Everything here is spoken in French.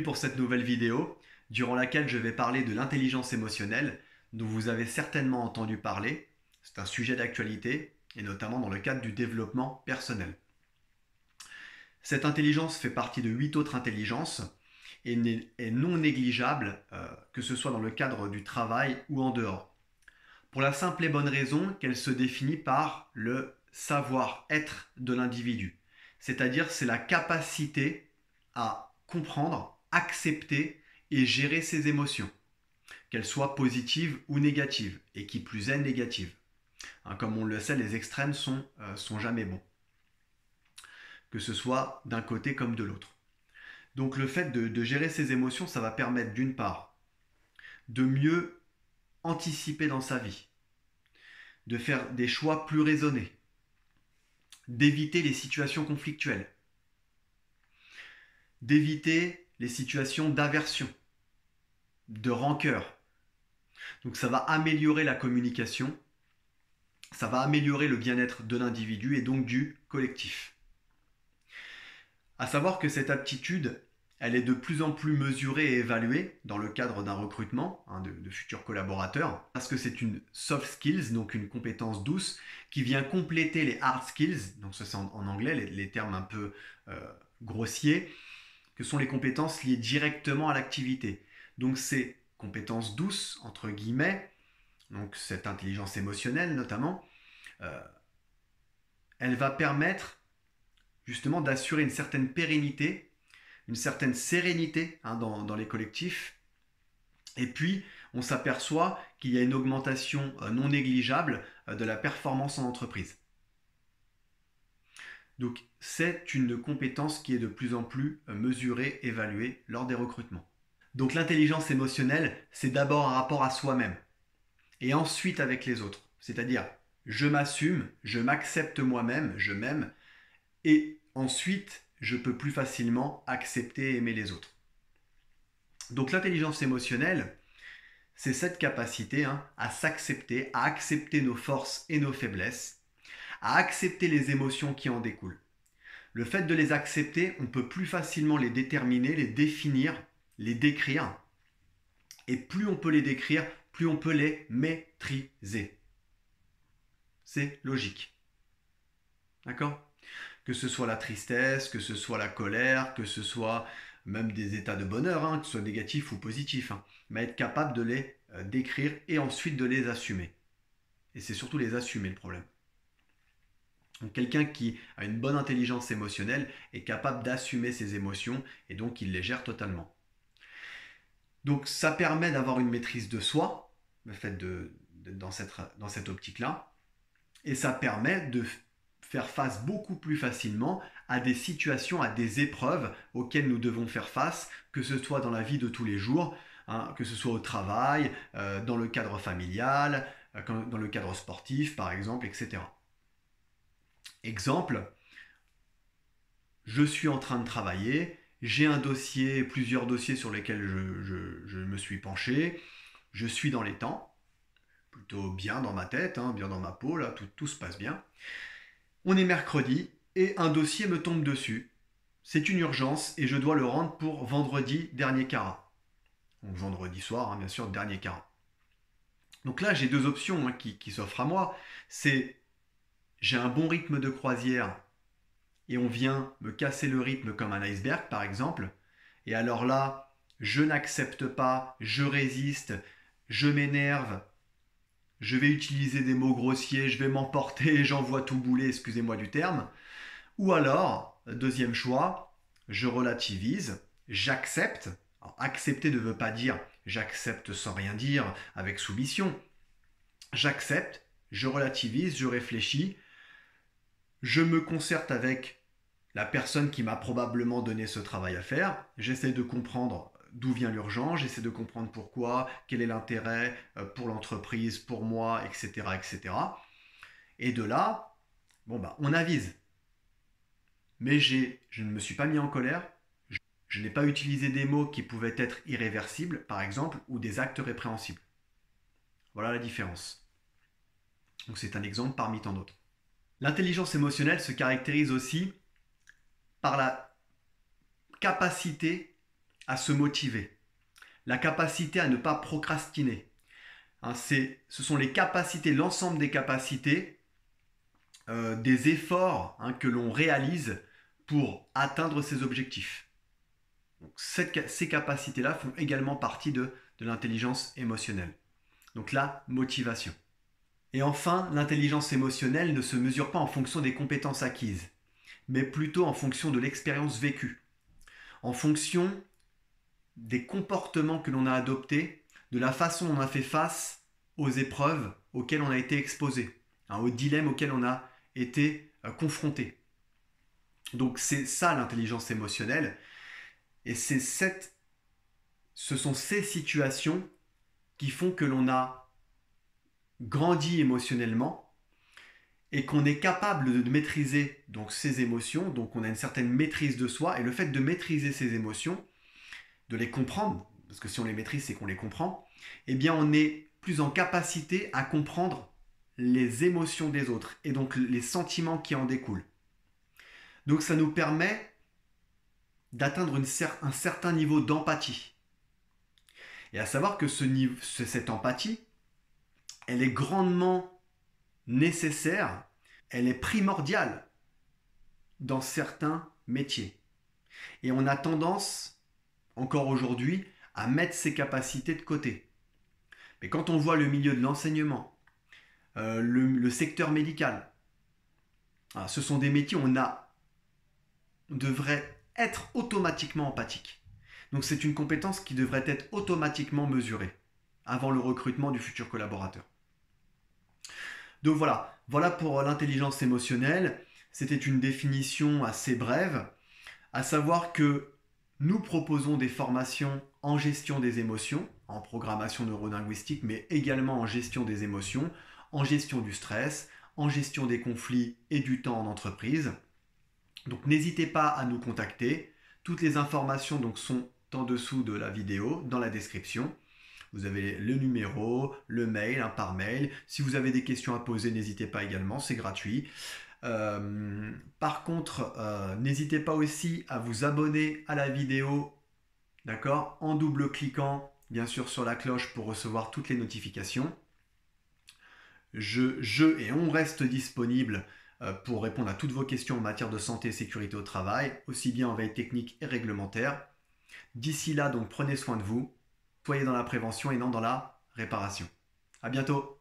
Bienvenue pour cette nouvelle vidéo, durant laquelle je vais parler de l'intelligence émotionnelle, dont vous avez certainement entendu parler. C'est un sujet d'actualité, et notamment dans le cadre du développement personnel. Cette intelligence fait partie de 8 autres intelligences, et est non négligeable, que ce soit dans le cadre du travail ou en dehors. Pour la simple et bonne raison qu'elle se définit par le savoir-être de l'individu. C'est-à-dire, c'est la capacité à comprendre, accepter et gérer ses émotions, qu'elles soient positives ou négatives, et qui plus est négatives. Comme on le sait, les extrêmes sont jamais bons, que ce soit d'un côté comme de l'autre. Donc le fait de gérer ses émotions, ça va permettre d'une part de mieux anticiper dans sa vie, de faire des choix plus raisonnés, d'éviter les situations conflictuelles, d'éviter les situations d'aversion, de rancœur. Donc ça va améliorer la communication, ça va améliorer le bien-être de l'individu et donc du collectif. À savoir que cette aptitude, elle est de plus en plus mesurée et évaluée dans le cadre d'un recrutement de futurs collaborateurs, parce que c'est une soft skills, donc une compétence douce, qui vient compléter les hard skills, donc ça c'est en anglais, les termes un peu grossiers, que sont les compétences liées directement à l'activité. Donc ces compétences douces, entre guillemets, donc cette intelligence émotionnelle notamment, elle va permettre justement d'assurer une certaine pérennité, une certaine sérénité dans les collectifs. Et puis, on s'aperçoit qu'il y a une augmentation non négligeable de la performance en entreprise. Donc, c'est une compétence qui est de plus en plus mesurée, évaluée lors des recrutements. Donc, l'intelligence émotionnelle, c'est d'abord un rapport à soi-même, et ensuite avec les autres. C'est-à-dire, je m'assume, je m'accepte moi-même, je m'aime, et ensuite, je peux plus facilement accepter et aimer les autres. Donc l'intelligence émotionnelle, c'est cette capacité à s'accepter, à accepter nos forces et nos faiblesses, à accepter les émotions qui en découlent. Le fait de les accepter, on peut plus facilement les déterminer, les définir, les décrire. Et plus on peut les décrire, plus on peut les maîtriser. C'est logique. D'accord ? Que ce soit la tristesse, que ce soit la colère, que ce soit même des états de bonheur, que ce soit négatifs ou positifs, mais être capable de les décrire et ensuite de les assumer. Et c'est surtout les assumer le problème. Donc quelqu'un qui a une bonne intelligence émotionnelle est capable d'assumer ses émotions et donc il les gère totalement. Donc ça permet d'avoir une maîtrise de soi, le fait dans cette optique-là, et ça permet de faire face beaucoup plus facilement à des situations, à des épreuves auxquelles nous devons faire face, que ce soit dans la vie de tous les jours, que ce soit au travail, dans le cadre familial, dans le cadre sportif par exemple, etc. Exemple, je suis en train de travailler, j'ai un dossier, plusieurs dossiers sur lesquels je me suis penché, je suis dans les temps, plutôt bien dans ma tête, bien dans ma peau, là, tout se passe bien. On est mercredi et un dossier me tombe dessus. C'est une urgence et je dois le rendre pour vendredi dernier carat. Donc vendredi soir, bien sûr, dernier carat. Donc là, j'ai deux options qui s'offrent à moi. C'est j'ai un bon rythme de croisière et on vient me casser le rythme comme un iceberg, par exemple. Et alors là, je n'accepte pas, je résiste, je m'énerve, je vais utiliser des mots grossiers, je vais m'emporter, j'envoie tout bouler, excusez-moi du terme. Ou alors, deuxième choix, je relativise, j'accepte. Alors, accepter ne veut pas dire j'accepte sans rien dire, avec soumission. J'accepte, je relativise, je réfléchis, je me concerte avec la personne qui m'a probablement donné ce travail à faire, j'essaie de comprendre d'où vient l'urgence, j'essaie de comprendre pourquoi, quel est l'intérêt pour l'entreprise, pour moi, etc., etc. Et de là, on avise. Mais je ne me suis pas mis en colère, je n'ai pas utilisé des mots qui pouvaient être irréversibles, par exemple, ou des actes répréhensibles. Voilà la différence. Donc c'est un exemple parmi tant d'autres. L'intelligence émotionnelle se caractérise aussi par la capacité à se motiver, la capacité à ne pas procrastiner. Hein, ce sont les capacités, l'ensemble des capacités, des efforts que l'on réalise pour atteindre ses objectifs. Donc, ces capacités-là font également partie de l'intelligence émotionnelle. Donc la motivation. Et enfin, l'intelligence émotionnelle ne se mesure pas en fonction des compétences acquises, mais plutôt en fonction de l'expérience vécue, en fonction des comportements que l'on a adoptés, de la façon dont on a fait face aux épreuves auxquelles on a été exposé, aux dilemmes auxquels on a été confronté. Donc c'est ça l'intelligence émotionnelle, et ce sont ces situations qui font que l'on a grandi émotionnellement et qu'on est capable de maîtriser donc ses émotions, donc on a une certaine maîtrise de soi, et le fait de maîtriser ses émotions, de les comprendre, parce que si on les maîtrise c'est qu'on les comprend, eh bien on est plus en capacité à comprendre les émotions des autres et donc les sentiments qui en découlent. Donc ça nous permet d'atteindre un certain niveau d'empathie. Et à savoir que cette empathie, elle est grandement nécessaire, elle est primordiale dans certains métiers. Et on a tendance, encore aujourd'hui, à mettre ces capacités de côté. Mais quand on voit le milieu de l'enseignement, le secteur médical, ce sont des métiers où on devrait être automatiquement empathique. Donc c'est une compétence qui devrait être automatiquement mesurée avant le recrutement du futur collaborateur. Donc voilà pour l'intelligence émotionnelle. C'était une définition assez brève, à savoir que nous proposons des formations en gestion des émotions, en programmation neurolinguistique, mais également en gestion des émotions, en gestion du stress, en gestion des conflits et du temps en entreprise. Donc n'hésitez pas à nous contacter. Toutes les informations donc, sont en dessous de la vidéo, dans la description. Vous avez le numéro, le mail, par mail. Si vous avez des questions à poser, n'hésitez pas également, c'est gratuit. Par contre, n'hésitez pas aussi à vous abonner à la vidéo, d'accord, en double-cliquant bien sûr sur la cloche pour recevoir toutes les notifications. Et on reste disponible pour répondre à toutes vos questions en matière de santé et sécurité au travail, aussi bien en veille technique et réglementaire. D'ici là, donc, prenez soin de vous, soyez dans la prévention et non dans la réparation. À bientôt!